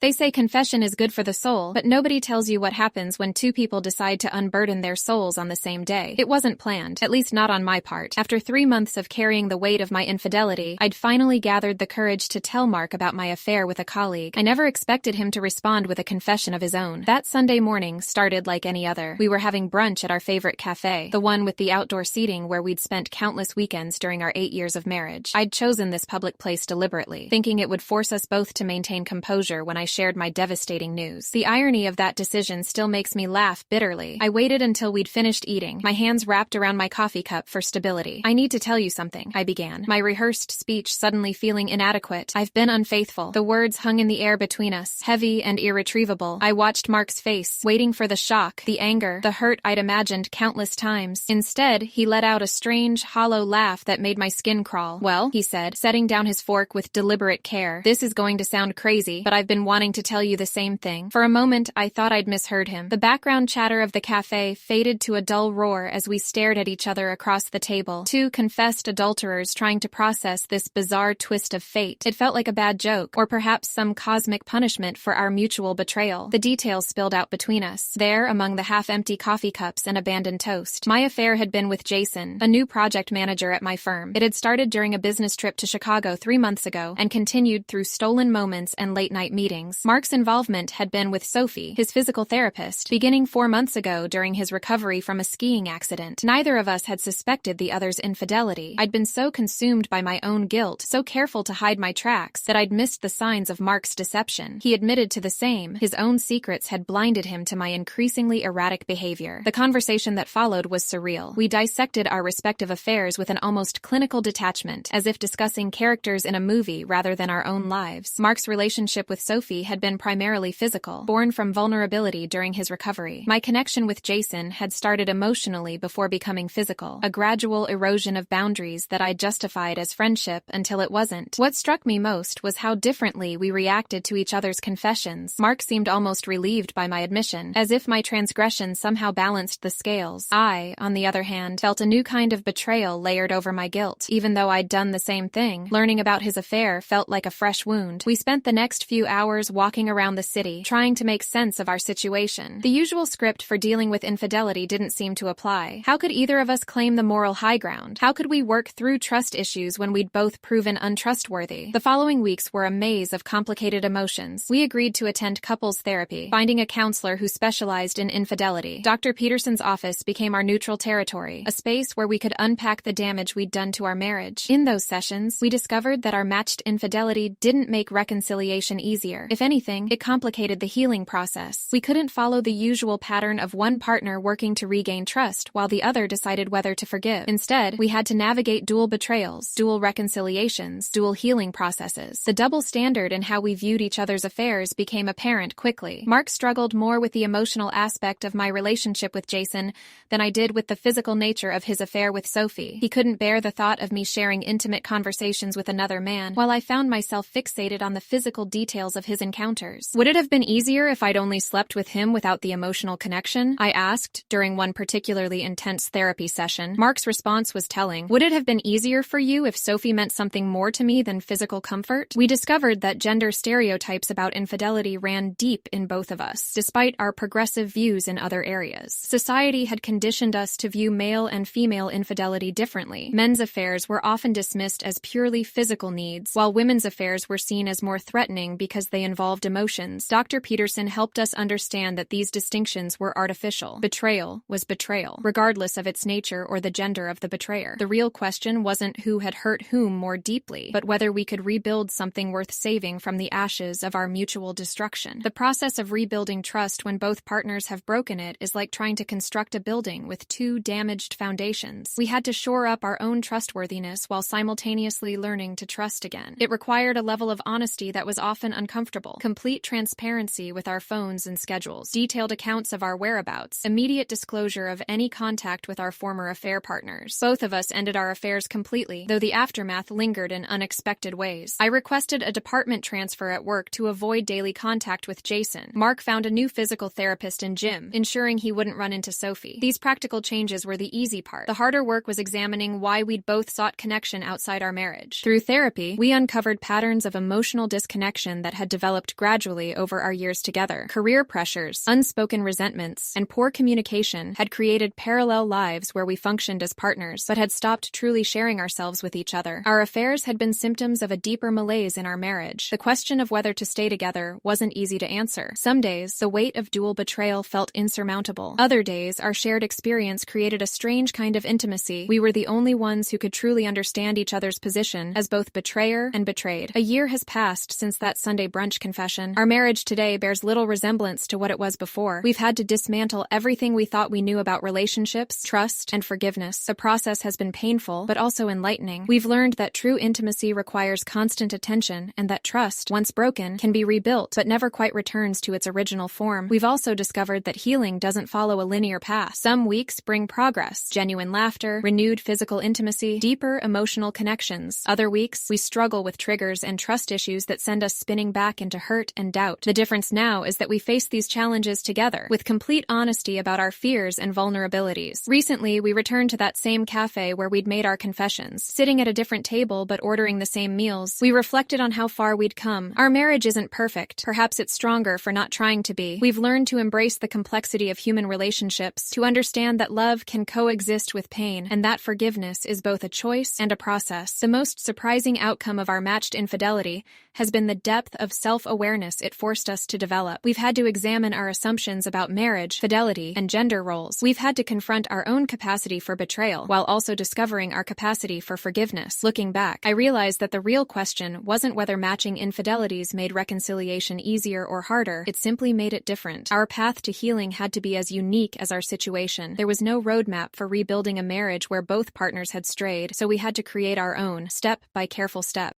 They say confession is good for the soul, but nobody tells you what happens when two people decide to unburden their souls on the same day. It wasn't planned, at least not on my part. After 3 months of carrying the weight of my infidelity, I'd finally gathered the courage to tell Mark about my affair with a colleague. I never expected him to respond with a confession of his own. That Sunday morning started like any other. We were having brunch at our favorite cafe, the one with the outdoor seating where we'd spent countless weekends during our 8 years of marriage. I'd chosen this public place deliberately, thinking it would force us both to maintain composure when I shared my devastating news. The irony of that decision still makes me laugh bitterly. I waited until we'd finished eating, my hands wrapped around my coffee cup for stability. "I need to tell you something," I began, my rehearsed speech suddenly feeling inadequate. "I've been unfaithful." The words hung in the air between us, heavy and irretrievable. I watched Mark's face, waiting for the shock, the anger, the hurt I'd imagined countless times. Instead, he let out a strange, hollow laugh that made my skin crawl. "Well," he said, setting down his fork with deliberate care, "this is going to sound crazy, but I've been wanting to tell you the same thing." For a moment, I thought I'd misheard him. The background chatter of the cafe faded to a dull roar as we stared at each other across the table, two confessed adulterers trying to process this bizarre twist of fate. It felt like a bad joke, or perhaps some cosmic punishment for our mutual betrayal. The details spilled out between us, there among the half-empty coffee cups and abandoned toast. My affair had been with Jason, a new project manager at my firm. It had started during a business trip to Chicago 3 months ago and continued through stolen moments and late-night meetings. Mark's involvement had been with Sophie, his physical therapist, beginning 4 months ago during his recovery from a skiing accident. Neither of us had suspected the other's infidelity. I'd been so consumed by my own guilt, so careful to hide my tracks, that I'd missed the signs of Mark's deception. He admitted to the same. His own secrets had blinded him to my increasingly erratic behavior. The conversation that followed was surreal. We dissected our respective affairs with an almost clinical detachment, as if discussing characters in a movie rather than our own lives. Mark's relationship with Sophie had been primarily physical, born from vulnerability during his recovery. My connection with Jason had started emotionally before becoming physical, a gradual erosion of boundaries that I justified as friendship until it wasn't. What struck me most was how differently we reacted to each other's confessions. Mark seemed almost relieved by my admission, as if my transgression somehow balanced the scales. I, on the other hand, felt a new kind of betrayal layered over my guilt. Even though I'd done the same thing, learning about his affair felt like a fresh wound. We spent the next few hours walking around the city, trying to make sense of our situation. The usual script for dealing with infidelity didn't seem to apply. How could either of us claim the moral high ground? How could we work through trust issues when we'd both proven untrustworthy? The following weeks were a maze of complicated emotions. We agreed to attend couples therapy, finding a counselor who specialized in infidelity. Dr. Peterson's office became our neutral territory, a space where we could unpack the damage we'd done to our marriage. In those sessions, we discovered that our matched infidelity didn't make reconciliation easier. If anything, it complicated the healing process. We couldn't follow the usual pattern of one partner working to regain trust while the other decided whether to forgive. Instead, we had to navigate dual betrayals, dual reconciliations, dual healing processes. The double standard in how we viewed each other's affairs became apparent quickly. Mark struggled more with the emotional aspect of my relationship with Jason than I did with the physical nature of his affair with Sophie. He couldn't bear the thought of me sharing intimate conversations with another man, while I found myself fixated on the physical details of his encounters. Would it have been easier if I'd only slept with him without the emotional connection? I asked during one particularly intense therapy session. Mark's response was telling. Would it have been easier for you if Sophie meant something more to me than physical comfort? We discovered that gender stereotypes about infidelity ran deep in both of us, despite our progressive views in other areas. Society had conditioned us to view male and female infidelity differently. Men's affairs were often dismissed as purely physical needs, while women's affairs were seen as more threatening because they involved emotions. Dr. Peterson helped us understand that these distinctions were artificial. Betrayal was betrayal, regardless of its nature or the gender of the betrayer. The real question wasn't who had hurt whom more deeply, but whether we could rebuild something worth saving from the ashes of our mutual destruction. The process of rebuilding trust when both partners have broken it is like trying to construct a building with two damaged foundations. We had to shore up our own trustworthiness while simultaneously learning to trust again. It required a level of honesty that was often uncomfortable. Complete transparency with our phones and schedules, detailed accounts of our whereabouts, immediate disclosure of any contact with our former affair partners. Both of us ended our affairs completely, though the aftermath lingered in unexpected ways. I requested a department transfer at work to avoid daily contact with Jason. Mark found a new physical therapist in Jim, ensuring he wouldn't run into Sophie. These practical changes were the easy part. The harder work was examining why we'd both sought connection outside our marriage. Through therapy, we uncovered patterns of emotional disconnection that had developed developed gradually over our years together. Career pressures, unspoken resentments, and poor communication had created parallel lives where we functioned as partners but had stopped truly sharing ourselves with each other. Our affairs had been symptoms of a deeper malaise in our marriage. The question of whether to stay together wasn't easy to answer. Some days, the weight of dual betrayal felt insurmountable. Other days, our shared experience created a strange kind of intimacy. We were the only ones who could truly understand each other's position as both betrayer and betrayed. A year has passed since that Sunday brunch confession. Our marriage today bears little resemblance to what it was before. We've had to dismantle everything we thought we knew about relationships, trust, and forgiveness. The process has been painful, but also enlightening. We've learned that true intimacy requires constant attention and that trust, once broken, can be rebuilt but never quite returns to its original form. We've also discovered that healing doesn't follow a linear path. Some weeks bring progress, genuine laughter, renewed physical intimacy, deeper emotional connections. Other weeks, we struggle with triggers and trust issues that send us spinning back into hurt and doubt. The difference now is that we face these challenges together, with complete honesty about our fears and vulnerabilities. Recently, we returned to that same cafe where we'd made our confessions. Sitting at a different table but ordering the same meals, we reflected on how far we'd come. Our marriage isn't perfect. Perhaps it's stronger for not trying to be. We've learned to embrace the complexity of human relationships, to understand that love can coexist with pain, and that forgiveness is both a choice and a process. The most surprising outcome of our matched infidelity has been the depth of self-awareness it forced us to develop. We've had to examine our assumptions about marriage, fidelity, and gender roles. We've had to confront our own capacity for betrayal, while also discovering our capacity for forgiveness. Looking back, I realized that the real question wasn't whether matching infidelities made reconciliation easier or harder. It simply made it different. Our path to healing had to be as unique as our situation. There was no roadmap for rebuilding a marriage where both partners had strayed, so we had to create our own, step by careful step.